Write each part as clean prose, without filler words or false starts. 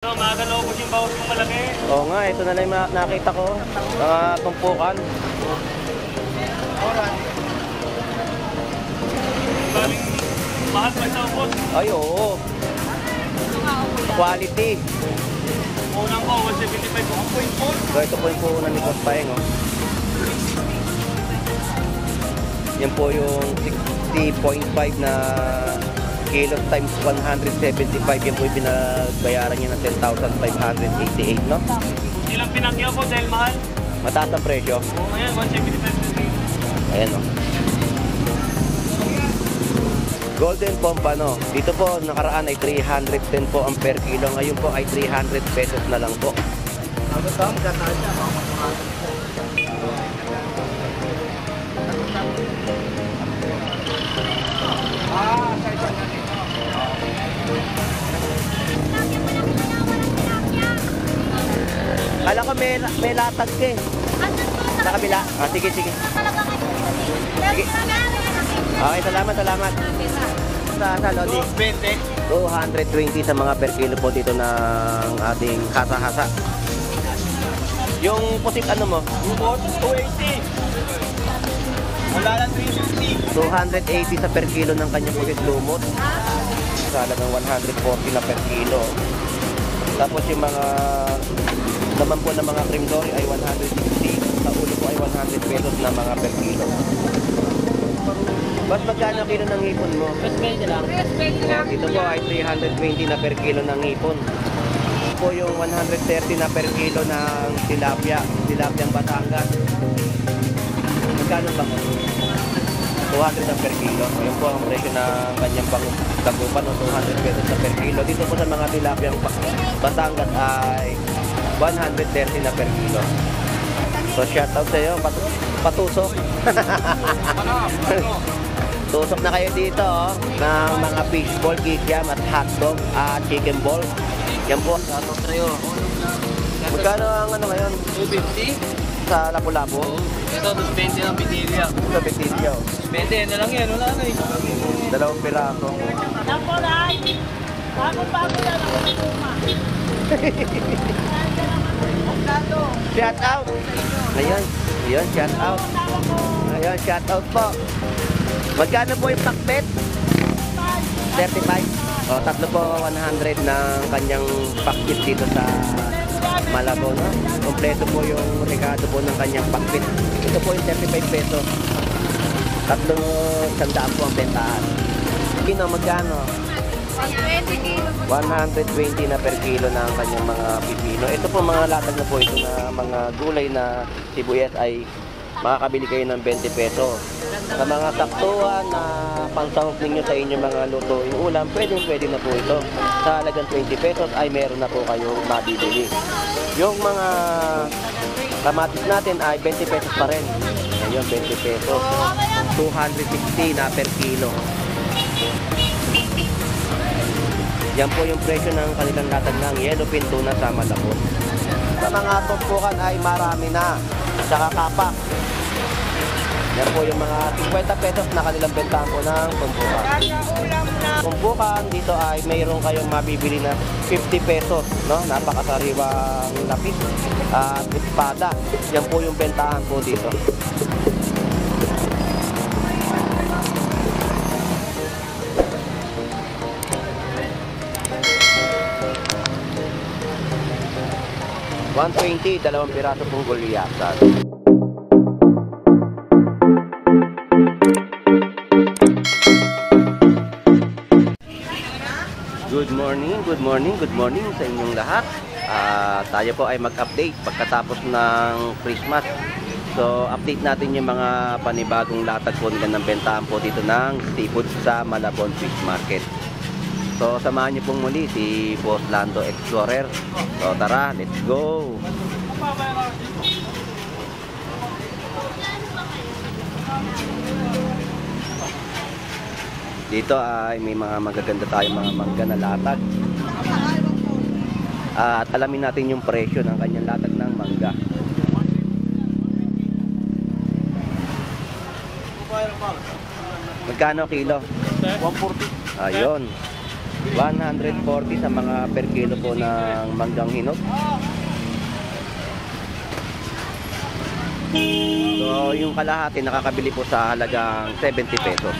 Magalaw ko yung bawas yung malaki. Oo nga, ito na lang yung nakita ko. Mga tumpukan. Galing mahal pa sa ubos. Ay, oo. Quality. Unang ko, 175. So, ito po yung puhunan ni Boss Paeng, oh. Yan po yung 60.5 na kilos times 175. Yan po yung pinagbayaran niya ng 10,588, no? Ilang pinakyaw ko dahil mahal. Mataas ang presyo. Oo, ayan, 175. Ayan, oh. Golden Pompano. Dito po nakaraan ay 310 po ang per kilo. Ngayon po ay 300 pesos na lang po. Kala ko may latag ka eh. Sa kabila. Ah, sige, sige. Sige. Okay, salamat. Sa Lodi. 220 sa mga per kilo po dito ng ating hasa-hasa. Yung pusit ano mo? Ubos, 280. Wala lang 350. 280 sa per kilo ng kanyang pusit lumot. Sa halagang 140 na per kilo. Tapos yung mga naman po ng mga cream dory ay 160. Sa ulo po ay 100 pesos na mga per kilo. Mas magkano kilo ng hipon mo? Mas 20 lang. Dito po ay 320 na per kilo ng hipon. Ito po yung 130 na per kilo ng tilapia. Tilapiang Batangas. Magkano ba mo? 200 na per kilo. Ayun po ang presyo ng kanyang tagupan, 200 pesos na per kilo. Dito po sa mga tilapiang Batangas ay 130 na per kilo. So shoutout sa iyo, patusok. Tusok na kayo dito, oh, ng mga fishball, kikiam at hotdog at chicken ball. Yan po. Shoutout sa'yo. Magkano ang ano ngayon? 250. Sa Lapu-Lapu? Ito, 220 ng pitilya. Sa Betilio. 20 na lang yan, wala na eh. 2 piraso. Napo na, bago-bago lang ako ng luma. Shout out! Ayan, ayan, shout out. Ayan, shout out po. Magkano po yung pakpet? 35. O, tatlo po 100 ng kanyang pakpet dito sa Malabon. No? Kompleto po yung regado po ng kanyang pakpet. Ito po yung 35 pesos. Tatlo 100 po ang bentahan. Kino, magkano? 120 kilo. 120 na per kilo ng kanyang mga pipino. Ito po mga latag na po ito na mga gulay na sibuyas ay makakabili kayo ng 20 peso. Sa mga saktuhan na pansahog ninyo sa inyong mga lutuing ulam, pwede na po ito. Sa halagang 20 pesos ay meron na po kayong mabibili. Yung mga kamatis natin ay 20 pesos pa rin. Ngayon, 20 pesos. 260 na per kilo. Yan po yung presyo ng kanilang latag ng yellowfin tuna sa Malabon. Sa mga tumpukan ay marami na. Saka kapak. Yan po yung mga 50 pesos na kanilang bentahan po ng tumpukan. Tumpukan dito ay mayroon kayong mabibili na 50 pesos. No? Napakasariwang lapis at espada. Yan po yung bentahan po dito. $120, 2 piraso pong gulyasan. Good morning sa inyong lahat. Tayo po ay mag-update pagkatapos ng Christmas. So, update natin yung mga panibagong latag po nila ng bentahan po dito ng seafood sa Malabon Fish Market. So, samahan niyo pong muli si Boss Lando Explorer. So, tara, let's go! Dito ay may mga magaganda tayong mga mangga na latag. At alamin natin yung presyo ng kanyang latag ng mangga. Magkano kilo? 140. Ayun. 140 sa mga per kilo po ng manggang hinog. So, yung kalahati nakakabili po sa halagang 70 pesos.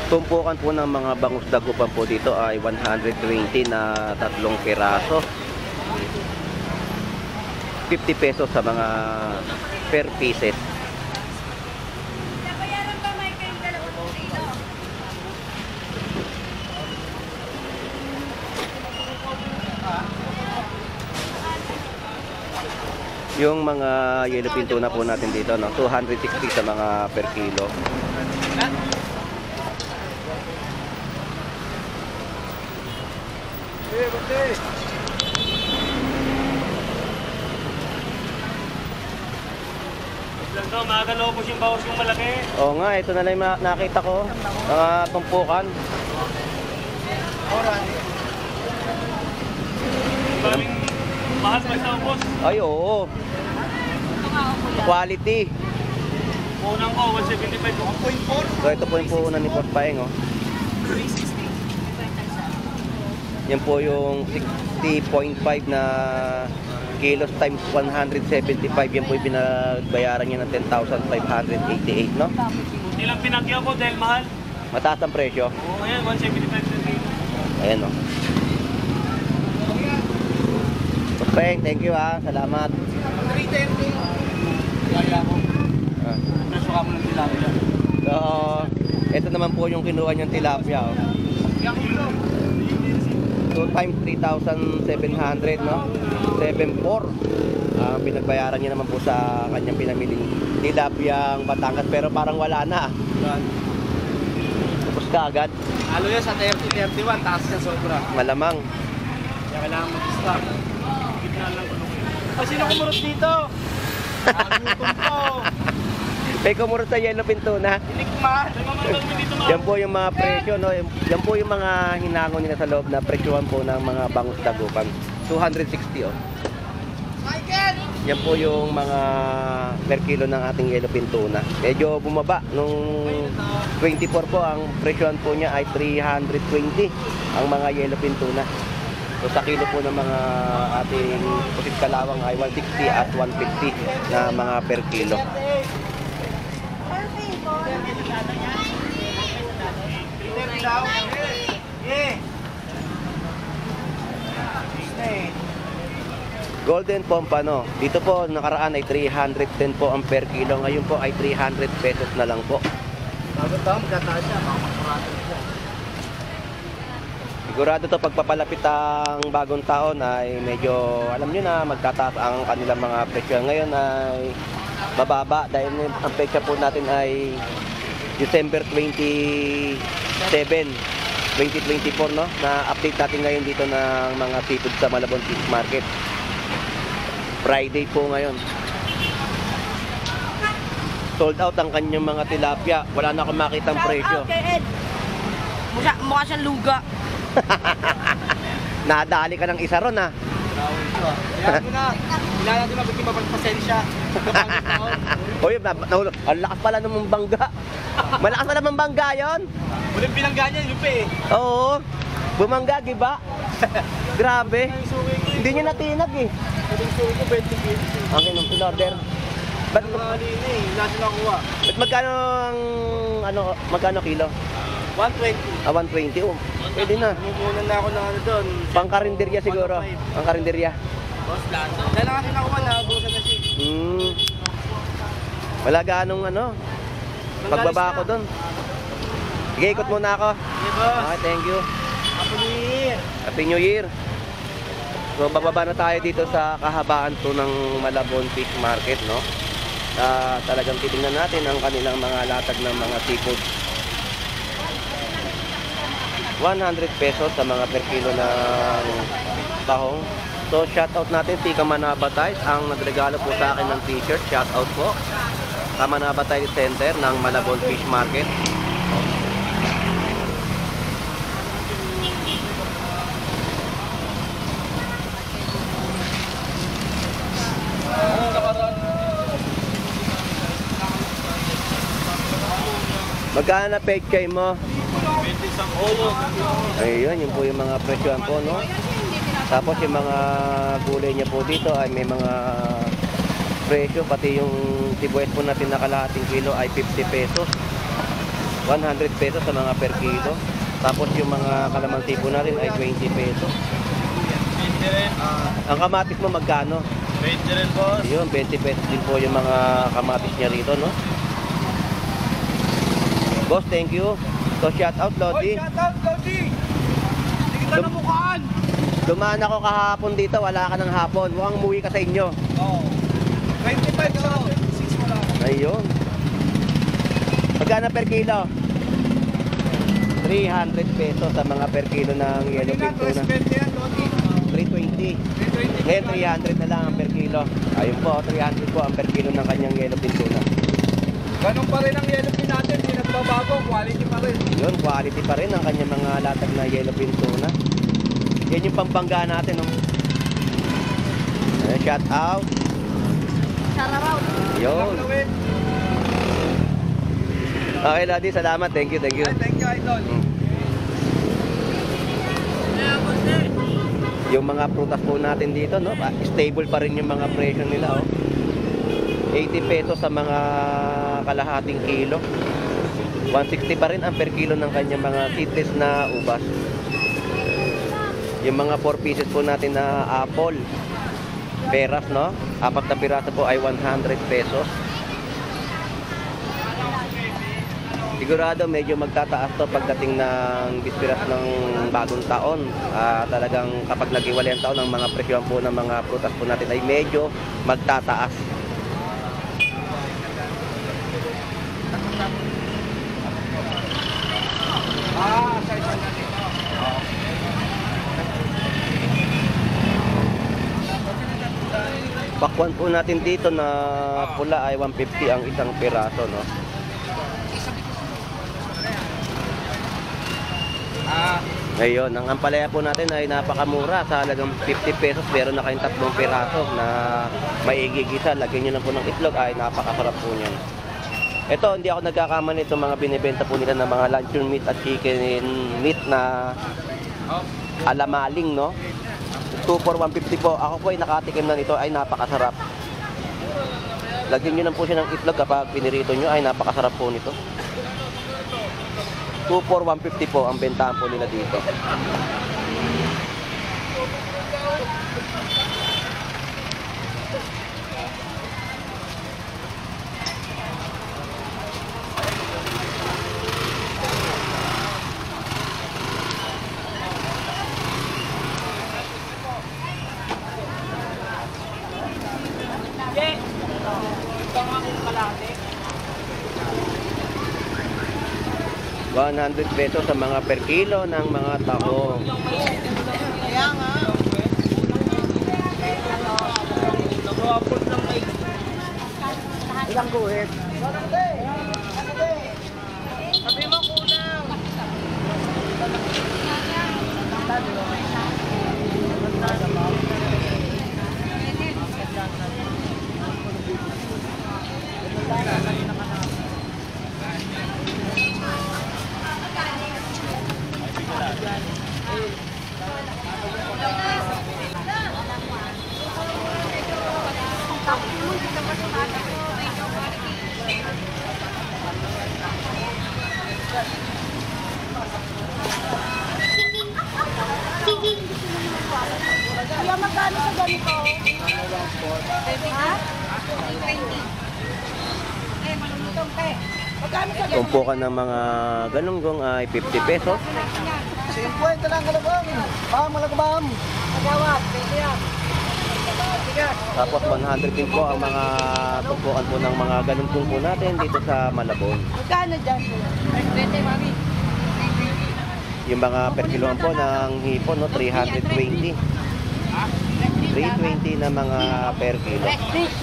Tumpukan po ng mga bangus dagupan po dito ay 120 na 3 piraso. 50 pesos sa mga per pieces. Yung mga yellow pin tuna po natin dito, no, 260 sa mga per kilo. Lang maaga lobos yung bawas yung malaki. Oo nga, ito na lang yung nakita ko. Tumpukan. Maraming mahal pa sa boss. Ay, oo. Quality. Unang ko, 175 po. 1.4. So, ito po yung puhunan ni Porpaeng, oh. 360. Yan po yung 60.5 na kilos times 175. Yan po yung pinagbayaran niya ng 10,588, no? Hindi lang pinakyaw ko dahil mahal. Mataas ang presyo. Oo, ayan, 175 na kilo. Ayan, no? Porpaeng, thank you, ha. Salamat. 330. Kaya ko. Presyo ka mo ng tilapia. So, ito naman po yung kinuha niyang tilapia, oh. 2 times 3,700, no? 7,400. Pinagbayaran niya naman po sa kanyang pinamiling tilapiyang Batangas, pero parang wala na. Tapos ka agad. Halo yan sa 30-31, taas siya sobra. Malamang. Kaya kailangan mag-stop. Gitna lang ko. Sino kumurot dito? Nagutom ko. May kumurot sa yellow pin tuna. Inikma. Yan po yung mga presyo, no? Yan po yung mga hinangon nila sa loob na presyohan po ng mga bangus dagupan. 260, oh. Yan po yung mga per kilo ng ating yellow pin tuna. Medyo bumaba. Nung 24 po, ang presyohan po niya ay 320 ang mga yellow pin tuna. So sa kilo po ng mga ating pusit kalawang ay 160 at 150 na mga per kilo. Golden Pompano. Dito po nakaraan ay 310 po ang per kilo. Ngayon po ay 300 pesos na lang po. Sigurado to pagpapalapit ang bagong taon ay medyo alam nyo na magtataas ang kanilang mga presyo. Ngayon ay mababa dahil ang petsa po natin ay December 27, 2024, no? Na-update natin ngayon dito ng mga seafood sa Malabon Fish Market. Friday po ngayon. Sold out ang kanyang mga tilapia. Wala na akong makitang presyo. Okay, Ed. Mukha siyang luga. Nadali ka ng isa ron, ha? Kaya mo na. Kailangan natin mabuti mapagpasensya. Uy, ang lakas pala ng bangga. Malakas pala ng bangga yun. Walang binangga niya, lupa eh. Oo. Bumangga, giba. Grabe. Hindi niya natinag eh. Walang suko ko, 20 kilos. Ang in-order. Ba't Kanina eh, nasa nakuha. magkano ang magkano kilo? 120. 120. Oh, pwede na. Mumunan na ako ng ano doon. Pangkarinderya siguro. Pangkarinderya. Boss, laso. Dahil lang kasi nakuha, nakabusan na siya. Wala ganong pagbaba ko doon. Sige, ikot muna ako. Okay, boss. Okay, thank you. Happy New Year. Happy New Year. So, bababa na tayo dito sa kahabaan to ng Malabon Fish Market, no? Talagang titingnan natin ang kanilang mga latag ng mga seafood. 100 pesos sa mga per kilo ng tahong. So shoutout natin si Kamanaba Tiles ang nagregalo po sa akin ng t-shirt. Shoutout po. Kamanaba Tiles Center ng Malabon Fish Market. Magkano na paid kay mo? 20 isang ulo. Ayun, yun po yung mga presyohan po, no? Tapos yung mga gulay niya po dito ay may mga presyo. Pati yung sibuyas po natin na kalahating kilo ay 50 pesos. 100 pesos sa mga per kilo. Tapos yung mga kalamansi po natin ay 20 pesos. 20 rin. Ang kamatis mo magkano? 20 rin, boss. Ayun, 20 pesos din po yung mga kamatis niya rito, no? Boss, thank you. So shout out, Lodi. Shoutout, Lodi! Hindi kita namukhaan! Dumaan ako kahapon dito, wala ka ng hapon. Mukhang umuwi ka sa inyo. Oo. 25 sa 26 mo lang. Ayun. Magkano per kilo? 300 pesos sa mga per kilo ng yellow pin tuna. 20 yan, Lodi. 320. Ngayon 300 na lang ang per kilo. Ayun po, 300 po ang per kilo ng kanyang yellow pin tuna. Ganun pa rin ang yellow pin natin. Hindi nagbabago. Quality pa rin. Yun, quality pa rin ang kanyang mga latag na yellow pin tuna. Yan yung pampangga natin. No? Shout out. Sararaw. Yun. Lawin. Okay, Lodi, salamat. Thank you, thank you. Ay, thank you, Idol. Yung mga prutas po natin dito, no? Stable pa rin yung mga presyo nila, oh. 80 pesos sa mga kalahating kilo. 160 pa rin ang per kilo ng kanyang mga seedless na ubas. Yung mga 4 pieces po natin na apple, peras, no? 4 na piraso po ay 100 pesos. Sigurado medyo magtataas to pagdating ng bispiras ng bagong taon. Talagang kapag nag-iwalay ang taon, ang mga presyohan po ng mga prutas po natin ay medyo magtataas. Sa isa natin. Bakwan po natin dito na pula ay 150 ang isang piraso, no? Ngayon, ang ampalaya po natin ay napakamura sa halagang 50 pesos. Meron na kayong 3 piraso na maigigisa. Lagyan nyo lang po ng itlog ay napakasarap po niyan. Ito, hindi ako nagkakamali itong mga binibenta po nila ng mga luncheon meat at chicken meat na alamaling, no? 2 for 150 po. Ako po ay nakatikim na nito, ay napakasarap. Lagyan nyo lang po siya ng itlog kapag pinirito nyo, ay napakasarap po nito. 2 for 150 po ang bentahan po nila dito. Ito nga kung kalate. 100 pesos sa mga per kilo ng mga tahong. Kaya nga. Nag-upload ng may... Ilang guhit? Sabi mo kulang. Kaya magkano sa ganito? Ha? 20. Eh, malulutong pe. Magkano sa ganito? Tumpukan ng mga galunggong ay 50 pesos. 50 lang kalabang. Malagabam. Magawat, pwede yan. Tapos 100 din po ang mga tumpukan po ng mga galunggong po natin dito sa Malabon. Magkano dyan? 20, mami. Yung mga per kiloan po ng hipon, no, 320. 320 na mga per kilo. Fresh fish.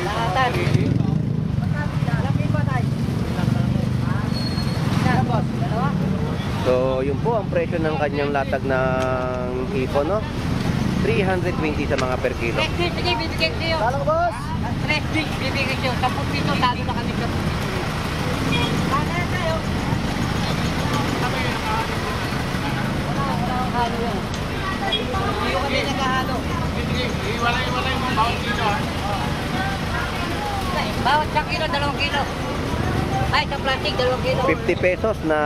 Lahatan. Laki ba tayo? Tapos, dalawa. So, yun po ang presyo ng kanyang latag ng hipon, no? 320 sa mga per kilo. Fresh fish, sige, bibigyan ko yun. Talang boss! Fresh fish, bibigyan ko yun. 10 piso, talo na kami 10 piso. Baka na tayo. Wala akong halo yan. Hindi ko kami naghahalo. Iwalay mo bawat kilo ha. Bawat isang kilo, 2 kilo. Ay, sa plastic, 2 kilo. 50 pesos na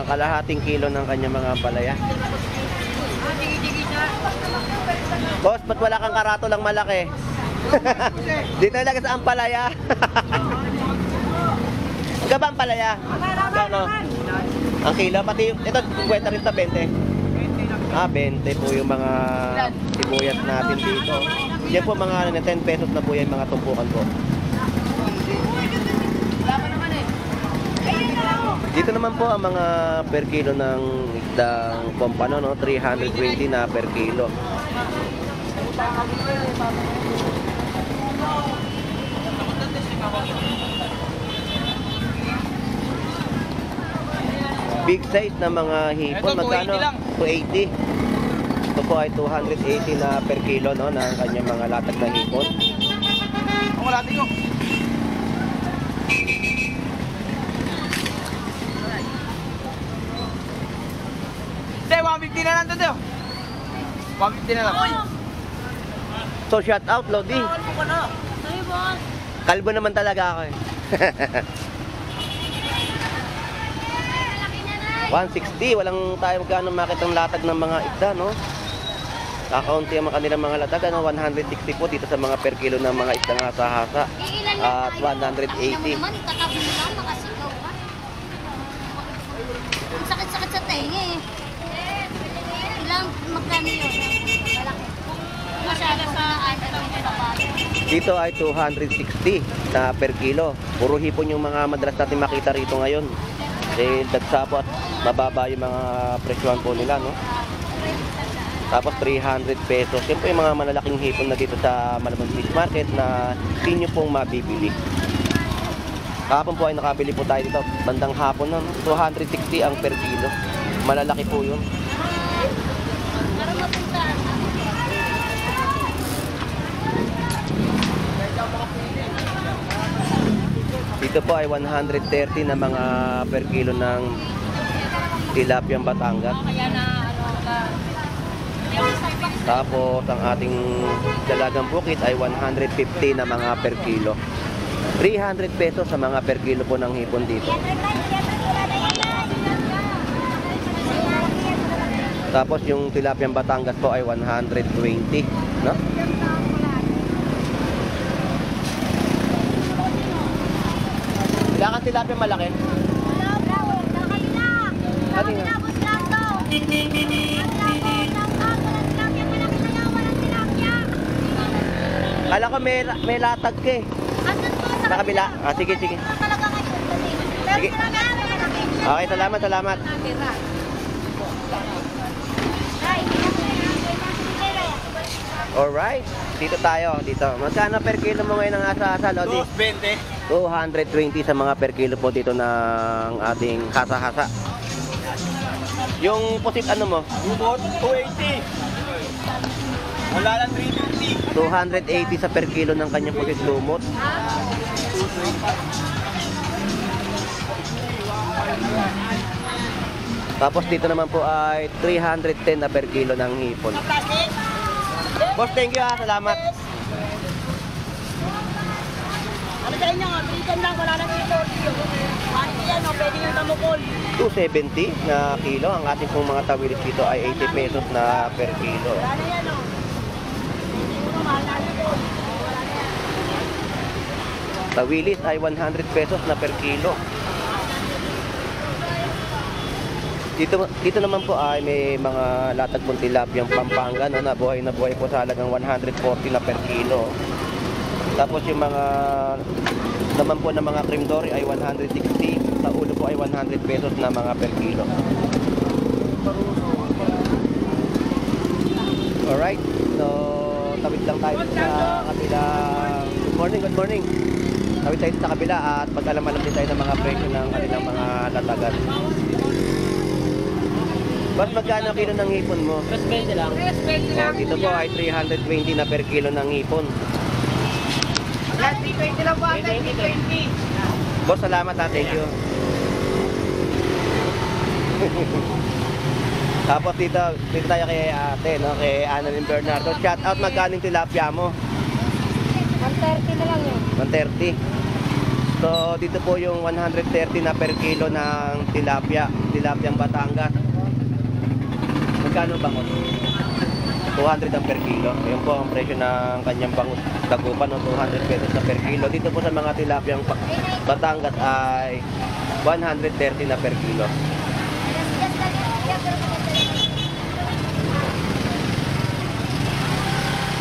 kalahating kilo ng kanyang mga palaya. Ah, digi-digi siya. Boss, ba't wala kang karato lang malaki? Dito lang sa ampalaya. Ika ba ampalaya? Ano? Ang kilo, pati ito, 50 rin sa 20. Ah, 20 po yung mga sibuyas natin dito. Yan po mga 10 pesos na po yan, mga tumpukan po. Dito naman po ang mga per kilo ng isdang pompano, no? 320 na per kilo. Big size na mga hipon, Ito, 280 magkano? lang. 280. Ito po ay 280 na per kilo, no, ng kanyang mga latag na hipon. Ang wala ko. Hindi, 150 na lang to, Teo. 150 na lang. So shout out, Lodi. Sorry, boss. Kalbo naman talaga ako eh. 160, walang tayo magkano makitang latag ng mga isda, no? Kakaunti ang kanilang mga latag, ano? 160 po dito sa mga per kilo ng mga isda ng hasa-hasa. At 180. naman, itatabi mo lang, makasigaw ka. Ang sakit-sakit sa tenga eh. Ilang magkano yun? Malaki. Masyado sa ano sa bato. Dito ay 260 na per kilo. Puro hipon yung mga madalas natin makita rito ngayon. Eh, dagsa po at mababa yung mga presyohan po nila, no? Tapos 300 pesos. Yan po yung mga malalaking hipon na dito sa Malabon Fish Market na hindi nyo pong mabibili. Kahapon po ay nakabili po tayo dito. Bandang hapon, no? 260 ang per kilo. Malalaki po yun. Para mapunta. Dito po ay 130 na mga per kilo ng tilapiyang Batangas. Kaya na, Tapos ang ating dalagang bukit ay 150 na mga per kilo. 300 pesos sa mga per kilo po ng hipon dito. Tapos yung tilapiyang Batangas po ay 120, no? Ilan ang tilapia malaki? Ano yun? Kala ko may latag ka eh. Sa kabila. Ah, sige, sige. Sige. Okay, salamat, salamat. Alright, dito tayo, dito. Magkano per kilo mo ngayon ang asa-asa, Lodi? 220. 220 sa mga per kilo po dito ng ating hasa-hasa. Yung pusit ano mo? Ubot, 280. Wala lang 350. 280 sa per kilo ng kanyang pusit lumot. Tapos dito naman po ay 310 na per kilo ng hipon. Boss, thank you ha. Salamat. ano sa inyo, triton lang, wala nang ito. Pwede yan, pwede yung tamukol. 270 na kilo. Ang ating pong mga tawilis dito ay 80 pesos na per kilo. Wala na yan, mahal na ito. Tawilis ay 100 pesos na per kilo. Dito naman po ay may mga latag pong tilapiyang Pampanga, no, na buhay po sa halagang 140 na per kilo. Tapos yung mga naman po ng mga cream dory ay 160. Sa ulo po ay 100 pesos na mga per kilo. Alright, so tawid lang tayo sa kabila. Good morning, good morning. Tawid tayo sa kabila at pag-alam-alam din tayo ng mga presyo ng kanilang mga latagan. Boss, magkano kilo ng hipon mo? 320 lang. Oh, dito po ay 320 na per kilo ng hipon. 320 lang po ate, 320. Boss, salamat ha. Thank you. Tapos dito tayo kay ate, no? Kay Annalyn Bernardo. Shout out, magkano yung tilapia mo? 130 na lang yun. 130. So, dito po yung 130 na per kilo ng tilapiang Batangas. Magkano bangus? 200 ang per kilo. Ayun po ang presyo ng kanyang bangus Dagupan, no? 200 pesos na per kilo. Dito po sa mga tilapiang Batangas ay 130 na per kilo.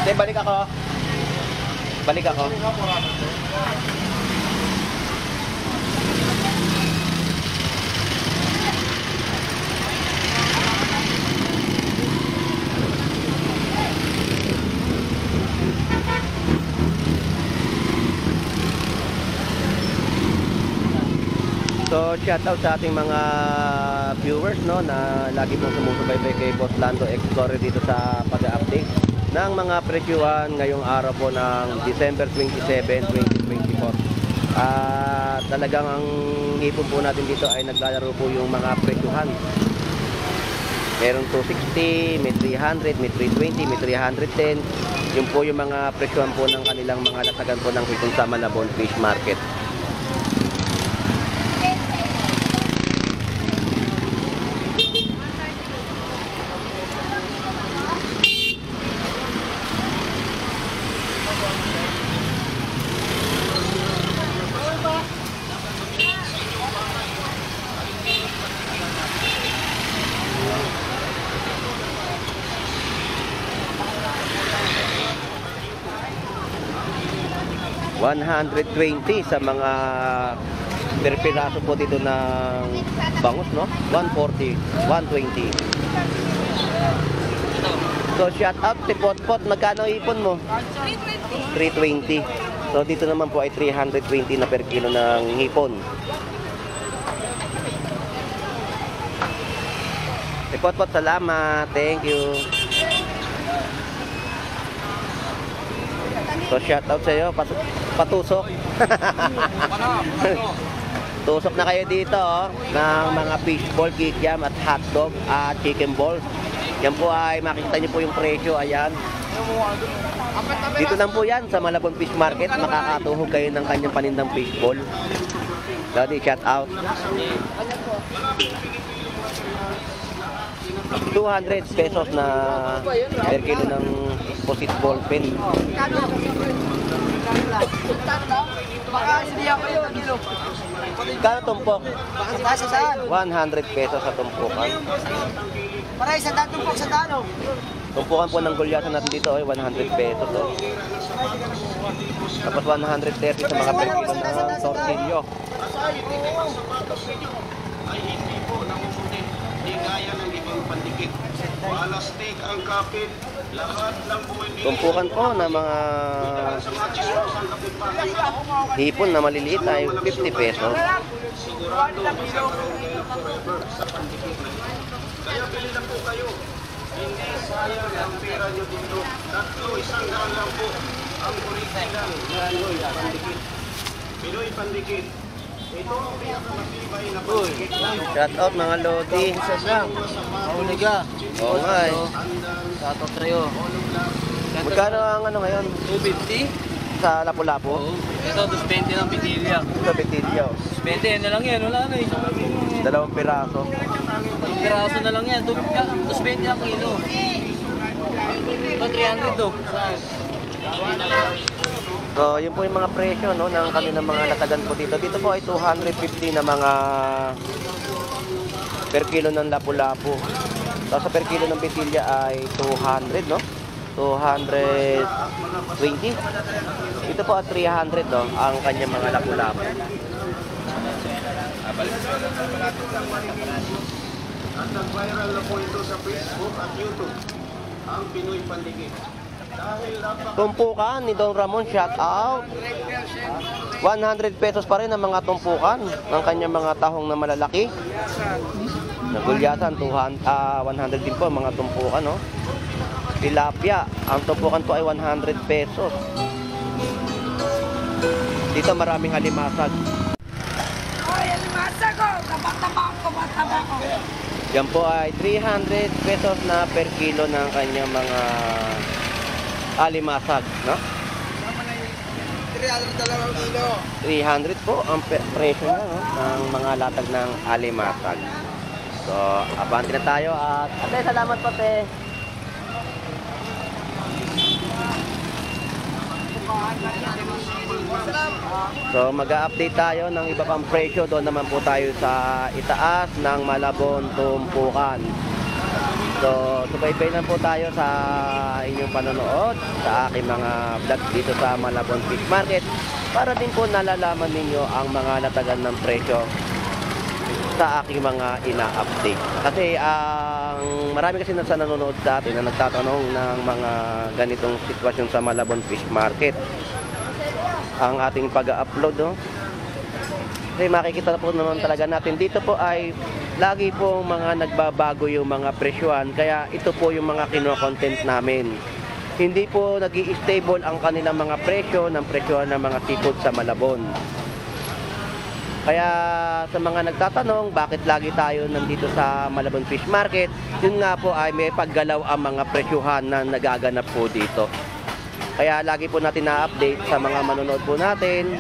Hindi, balik ako. Balik ako. So, shout out sa ating mga viewers, no, na lagi pong sumusubaybay kay Boss Lando Explorer dito sa pag-update ng mga presyuhan ngayong araw po ng December 27, 2024. Talagang ang hipon po natin dito ay naglalaro po yung mga presyuhan. Meron 260, may 300, may 320, may 310. Yun po yung mga presyuhan po ng kanilang mga latagan po ng hipon sa Malabon Fish Market. $120 sa mga per piraso po dito ng bangus, no? 140, 120. So, shout out si Potpot. Magkano ipon mo? 320. So, dito naman po ay 320 na per kilo ng hipon. Si Potpot, salamat. Thank you. So, shout out sa iyo. Patusok. Tusok na kayo dito, oh, ng mga fishball, kikiam at hotdog at chicken balls. Yan po ay makikita niyo po yung presyo. Ayan. Dito lang po yan sa Malabon Fish Market. Makakatuhog kayo ng kanyang panindang fishball. Daddy, shout out. 200 pesos na per kilo ng posit ball pen. Kano tumpok? 100 pesos sa tumpukan. Para isa daan tumpok sa dano. Tumpukan po ng gulyasan natin dito ay 100 pesos. Oh. Tapos 130 sa mga per kilo ng tortillo. Ay hindi po nangungulit, di gaya ng ibang pandikit. Palastik ang kapit, lahat ng buhay nila. Tumpukan po ng mga Sa mga chismosang kapitbahay, hipon na maliliit ay 50 pesos. sigurado magkakaroon kayo forever sa pandikit na ito. Kaya bili na po kayo. Hindi sayang ang pera nyo dito. Tatlo, isang daan lang po ang original na Pinoy pandikit. Pinoy pandikit. Ito ang pinakamatibay na pandikit na Shout out mga lodi. Mahuli ka. Oo nga eh. Shout out sa'yo. Magkano ang ano ngayon? 250? Sa Lapu-Lapu? Oo. Ito, 220 ng pitilya. Sa Betilio. 20 na lang yan. Wala na. Isang kilo. 2 piraso. Piraso na lang yan. 220 ang kilo. Ito, 300 to. So, yun po yung mga presyo, no, ng kanilang mga latagan po dito. Dito po ay 250 na mga per kilo ng Lapu-Lapu. Tapos sa per kilo ng Betilya ay 200, no? 220. Ito po at 300, no, ang kanyang mga Lapu-Lapu. At nag-viral na po ito sa Facebook at YouTube. Ang Pinoy pandikit. Tumpukan ni Don Ramon, shout out. 100 pesos pa rin ang mga tumpukan ng kanyang mga tahong na malalaki. Nagulyasan, 100 din po ang mga tumpukan, no? Tilapia, ang tumpukan po ay 100 pesos. Dito maraming halimasag. Yan po ay 300 pesos na per kilo ng kanyang mga alimasag, no? 300 po ang presyo na, no? Ng mga latag ng alimasag. So, abante na tayo at ate, salamat po, te. So, mag-a-update tayo ng iba pang presyo. Doon naman po tayo sa itaas ng Malabon Tumpukan. So, subaybay lang po tayo sa inyong panonood sa aking mga vlog dito sa Malabon Fish Market para din po nalalaman ninyo ang mga latagan ng presyo sa aking mga ina-update. Kasi ang marami kasi sa nanonood sa atin na nagtatanong ng mga ganitong sitwasyon sa Malabon Fish Market. Ang ating pag-upload, no? Kasi makikita po naman talaga natin dito po ay lagi po mga nagbabago yung mga presyohan, kaya ito po yung mga kino-content namin. Hindi po nag-i-stable ang kanilang mga presyo ng presyohan ng mga seafood sa Malabon. Kaya sa mga nagtatanong bakit lagi tayo nandito sa Malabon Fish Market, yun nga po ay may paggalaw ang mga presyohan na nagaganap po dito. Kaya lagi po natin na-update sa mga manonood po natin.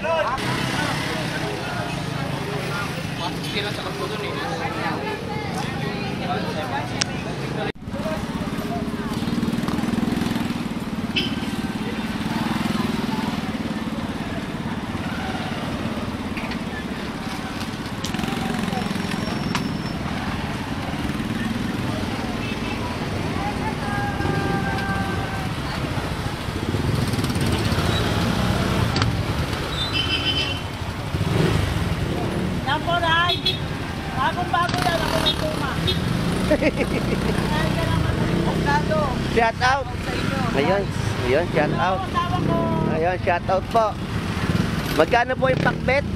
Yan po, Ray. Bagong-bago yan. Ako may tuma. Shout out. Ayun, ayun, shout out. Ayun, shout out po. Magkano po yung pakbet?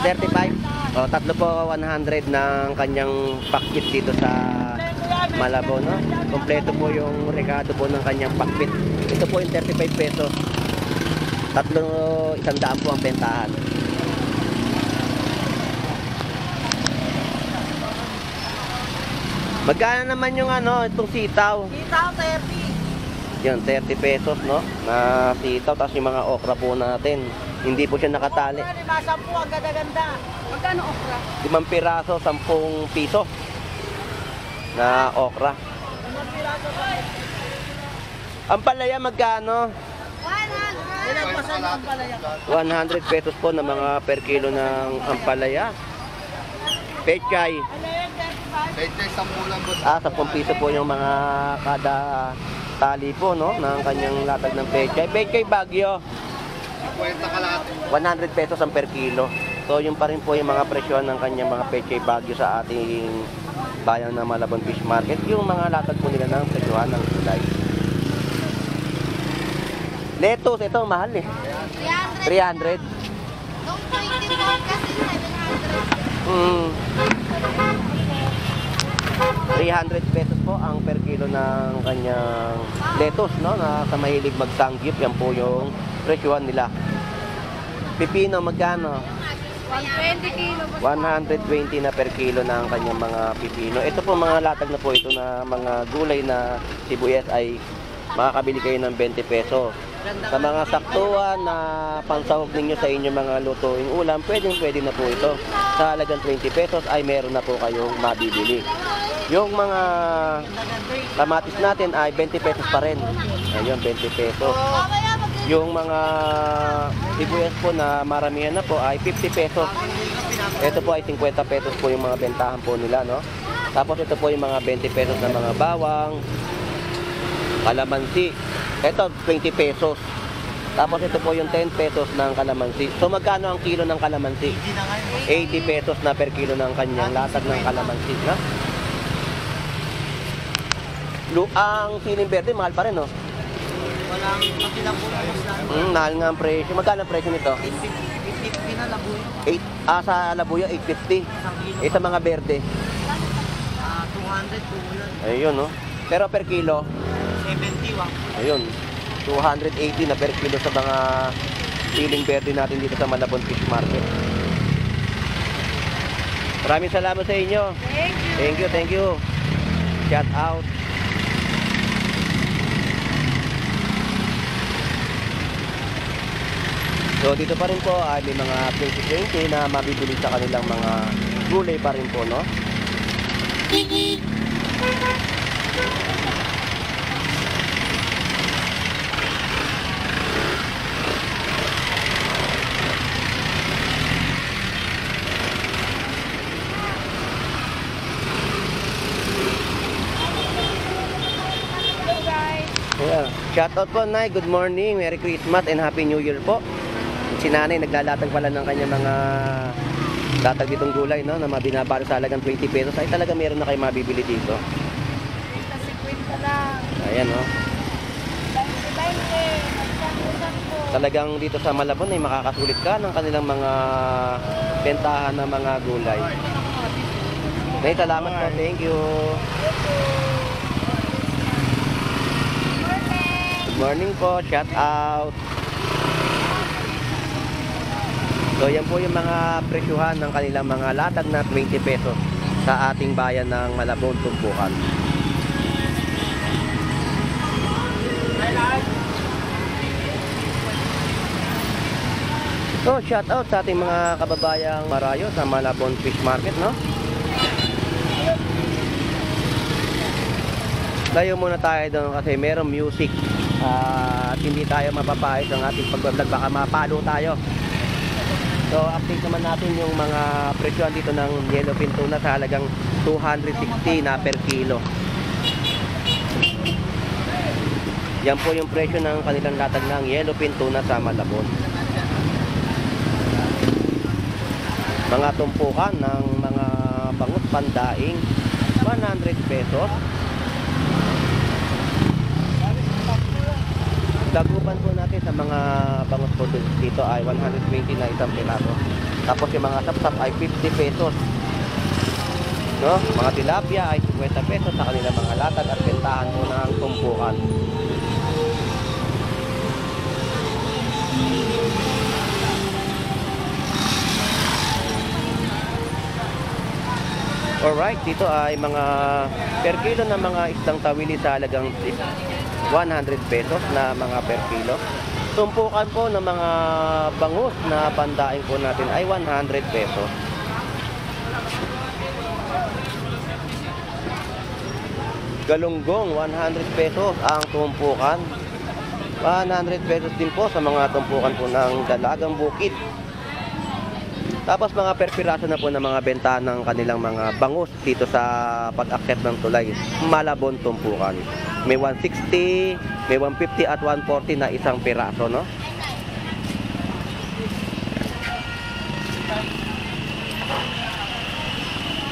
35. O, tatlo po 100 ng kanyang pakbet dito sa Malabon, no? Kompleto po yung rekado po ng kanyang pakbet. Ito po yung 35 pesos. Tatlo 100 po ang bentahan. Magkano naman yung itong sitaw? Sitaw, 30. Yan, 30 pesos, no? Na sitaw, tapos yung mga okra po natin. Hindi po siya nakatali. Okra, 5-10, ang ganda-ganda. Magkano okra? 5 piraso, 10 piso na okra. 5 piraso. Ang palaya magkano? Ilan po sa palaya? 100 pesos po na mga per kilo ng ampalaya. Pechay. Pwede 10 lang, boss. 10 piso po yung mga kada tali po, no? Ng kanyang latag ng pechay. Pechay Bagyo. 50 kalahati. 100 pesos ang per kilo. So yun pa rin po yung mga presyon ng kanyang mga pechay Bagyo sa ating bayan ng Malabon Fish Market. Yung mga latag po nila ng presyohan ng gulay. Lettuce, ito mahal eh. 300. Nung 24 kasi 300 pesos po ang per kilo ng kanyang lettuce, no? Na sa mahilig magsanggip, yan po yung presyohan nila. Pipino magkano? 120 kilo. 120 na per kilo ng kanyang mga pipino. Ito po mga latag na po ito na mga gulay na sibuyas ay makakabili kayo ng 20 peso. Sa mga saktuan na pansahog ninyo sa inyong mga lutuing ulam, pwede na po ito. Sa halagang 20 pesos ay meron na po kayong mabibili. Yung mga kamatis natin ay 20 pesos pa rin. Ayun, 20 pesos. Yung mga sibuyas po na maramihan na po ay 50 pesos. Ito po ay 50 pesos po yung mga bentahan po nila, no? Tapos ito po yung mga 20 pesos na mga bawang, kalamansi. Ito 20 pesos. Tapos ito po yung 10 pesos ng kalamansi. So magkano ang kilo ng kalamansi? 80 pesos na per kilo ng kanyang latag ng kalamansi, no? Ang siling verde mahal pa rin, no? Walang pakila po na mas Mahal nga ang presyo. Magkano ang presyo nito? 850 na labuyo. 8, sa Labuyo, 850. Sa mga berde. 200 po ulan. Ayun, no? Pero per kilo, 71. ayun, 280 na per kilo sa mga siling berde natin dito sa Malabon Fish Market. Maraming salamat sa inyo. Thank you. Shout out. So dito pa rin po ay may mga 2020 na mabibili sa kanilang mga gulay pa rin po, no? Yeah. Shoutout po, Nay. Good morning. Merry Christmas and Happy New Year po. Si Nanay naglalatag pala ng kanyang mga latag ditong gulay, no, na mabinabaro sa halagang 20 pesos. Ay talaga meron na kayo mabibili dito. 50 lang. Ayan, no. 20. Talagang dito sa Malabon ay makakasulit ka ng kanilang mga bentahan ng mga gulay. Nay, salamat po. Thank you. Good morning po. Shout out. So yan po yung mga presyuhan ng kanilang mga latag na 20 pesos sa ating bayan ng Malabon, Tumpukan. So shout out sa ating mga kababayang Marayo sa Malabon Fish Market, no? Layo muna tayo doon kasi merong music at hindi tayo mapapahit ng ating pag-vlog, baka mapalo tayo. So update naman natin yung mga presyohan dito ng yellowfin tuna sa halagang 260 na per kilo. Yan po yung presyo ng kanilang latag ng yellowfin tuna sa Malabon. Mga tumpukan ng mga bangus pandaing 100 pesos. Dagupan po natin sa mga bangus po dito ay 120 na isang piraso. Tapos yung mga sapsap ay 50 pesos. No? Mga tilapia ay 50 pesos sa kanila mga latag at bentahan po ng tumpukan. Alright, dito ay mga per kilo na mga isdang tawili sa halagang 100 pesos na mga per kilo. Tumpukan po ng mga bangus na pandaing po natin ay 100 pesos. Galunggong 100 pesos ang tumpukan. 100 pesos din po sa mga tumpukan po ng dalagang bukid. Tapos mga per piraso na po ng mga benta ng kanilang mga bangus dito sa pag-akyat ng tulay. Malabon tumpukan. May 160, may 150 at 140 na isang piraso, no?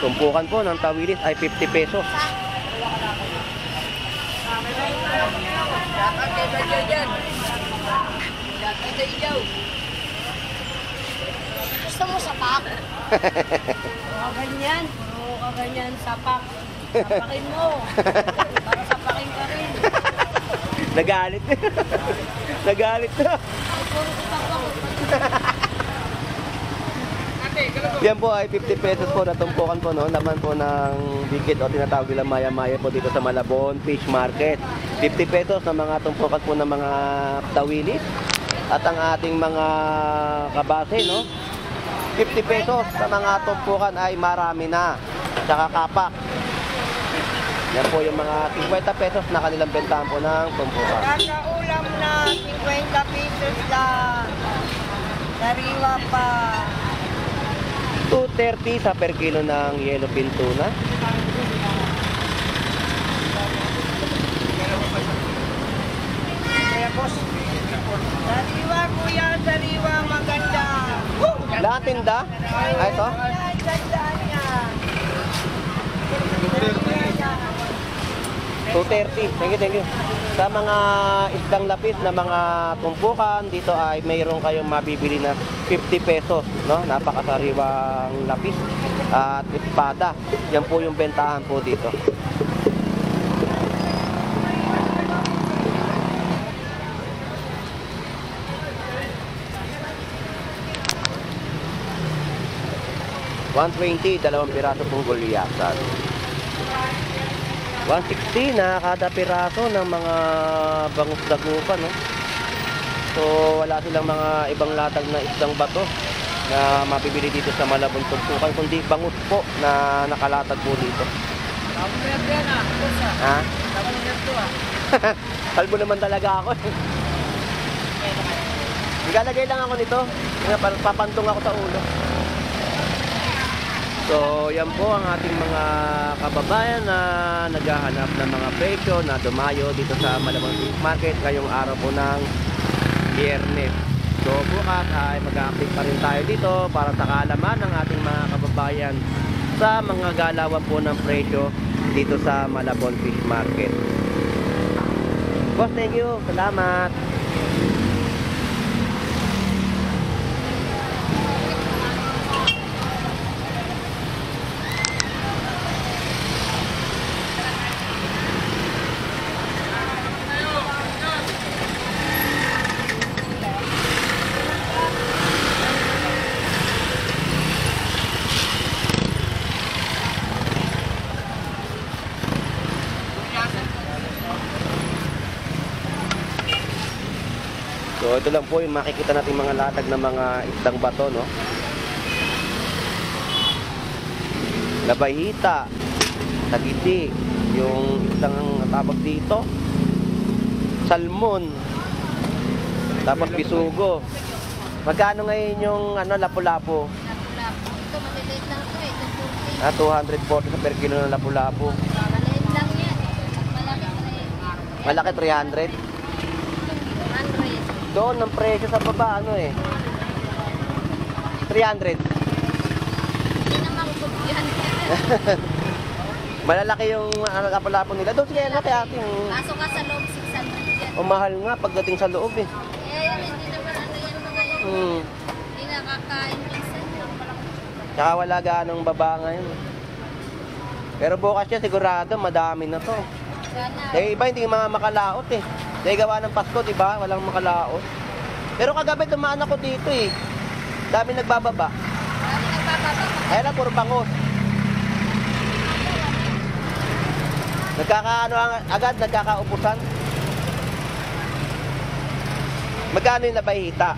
Tumpukan po ng tawilis ay 50 pesos. Gusto mo sapak? Kaganyan. Puro kaganyan sapak. Sapakin mo. Para sapakin ka rin. Nagalit. Nagalit na. Puro sapak ako. Yan po ay 50 pesos po na tumpukan po, no? Laman po ng bikid o tinatawag nilang maya-maya po dito sa Malabon Fish Market. 50 pesos na mga tumpukan po ng mga tawilis. At ang ating mga kabase, no? 50 pesos sa mga tumpukan ay marami na. Tsaka kapak. Yan po yung mga 50 pesos na kanilang bentahan po ng tumpukan. Kaka ulam na 50 pesos lang. Sariwa pa. 230 sa per kilo ng yellowfin tuna. Sariwa kuya, sariwa maganda. Lahat tinda? Ay, ito? Ganda niya. 230. Thank you. Sa mga isdang lapis na mga tumpukan, dito ay mayroon kayong mabibili na 50 pesos, no? Napakasariwang lapis at espada. Yan po yung bentahan po dito. $120, 2 piraso pong gulyasan. 160 na kada piraso ng mga bangus dagupan, no? So wala silang mga ibang latag na isdang bato na mabibili dito sa Malabon Tumpukan, kundi bangus po na nakalatag po dito. Ha? Kalbo naman talaga ako. Igalagay lang ako nito. Papantong ako sa ulo. So, yan po ang ating mga kababayan na naghahanap ng mga presyo na dumayo dito sa Malabon Fish Market ngayong araw po ng Biyernes. So, bukas ay mag-update pa rin tayo dito para sa kaalaman ng ating mga kababayan sa mga galawan po ng presyo dito sa Malabon Fish Market. Boss, thank you. Salamat. So ito lang po yung makikita natin mga latag ng mga isdang bato, no? Labayhita, tagiti, yung isang tawag dito, salmon, tapos bisugo. Magkano ngayon yung lapu-lapu? Ito, maliliit lang ito eh. 240 sa per kilo ng lapu-lapu. Maliit lang yan. Malaki Malaki 300. 100. Doon ang presyo sa baba 300. Hindi naman yan. Malalaki yung lapu-lapu nila. Doon sige kaya ating Kaso ka sa loob, 600 yan. mahal nga pagdating sa loob eh. Hindi naman yan mga yun. Hindi nakakain minsan. Tsaka wala ganong baba ngayon. Pero bukas yan sigurado madami na to. Sana. Eh iba hindi mga makalaot eh. Dahil gawa ng Pasko, di ba? Walang makalaot. Pero kagabi dumaan ako dito eh. Dami nagbababa. Dami nagpapababa. Kaya lang puro bangos. Agad nagkakaupusan. Magkano yung labayhita?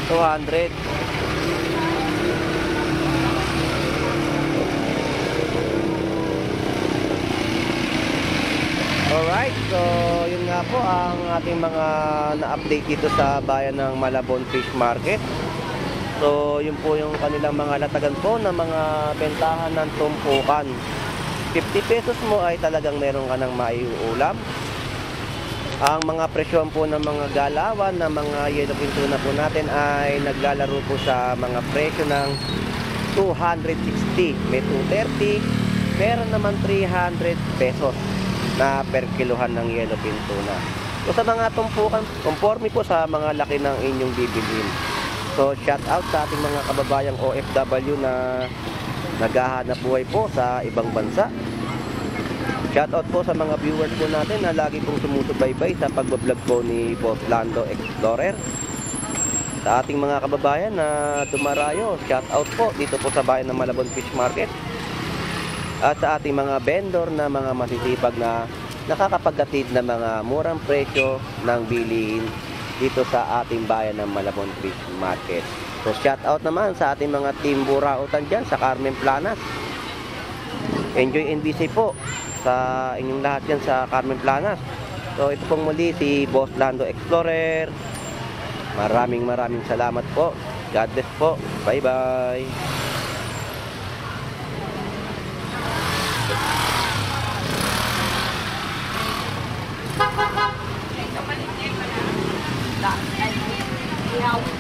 200. Alright, so yun nga po ang ating mga na-update dito sa bayan ng Malabon Fish Market. So yun po yung kanilang mga latagan po ng mga bentahan ng tumpukan. 50 pesos mo ay talagang meron ka ng maiuulam. Ang mga presyon po ng mga galawan ng mga yellowfin tuna po natin ay naglalaro po sa mga presyo ng 260, may 230, meron naman 300 pesos na per kilohan ng yellowfin tuna. So sa mga tumpukan, conforme po sa mga laki ng inyong bibilhin. So shout out sa ating mga kababayang OFW na naghahanap buhay po sa ibang bansa. Shout out po sa mga viewers po natin na lagi pong sumusubaybay sa pagbablog po ni Boss Lando Explorer. Sa ating mga kababayan na dumarayo, shout out po dito po sa bayan ng Malabon Fish Market. At sa ating mga vendor na mga masisipag na nakakapaghatid ng mga murang presyo ng bilihin dito sa ating bayan ng Malabon Fish Market. So shout out naman sa ating mga team burautan dyan sa Carmen Planas. Enjoy NBC po sa inyong lahat dyan sa Carmen Planas. So ito pong muli si Boss Lando Explorer. Maraming salamat po. God bless po. Bye bye. Yeah.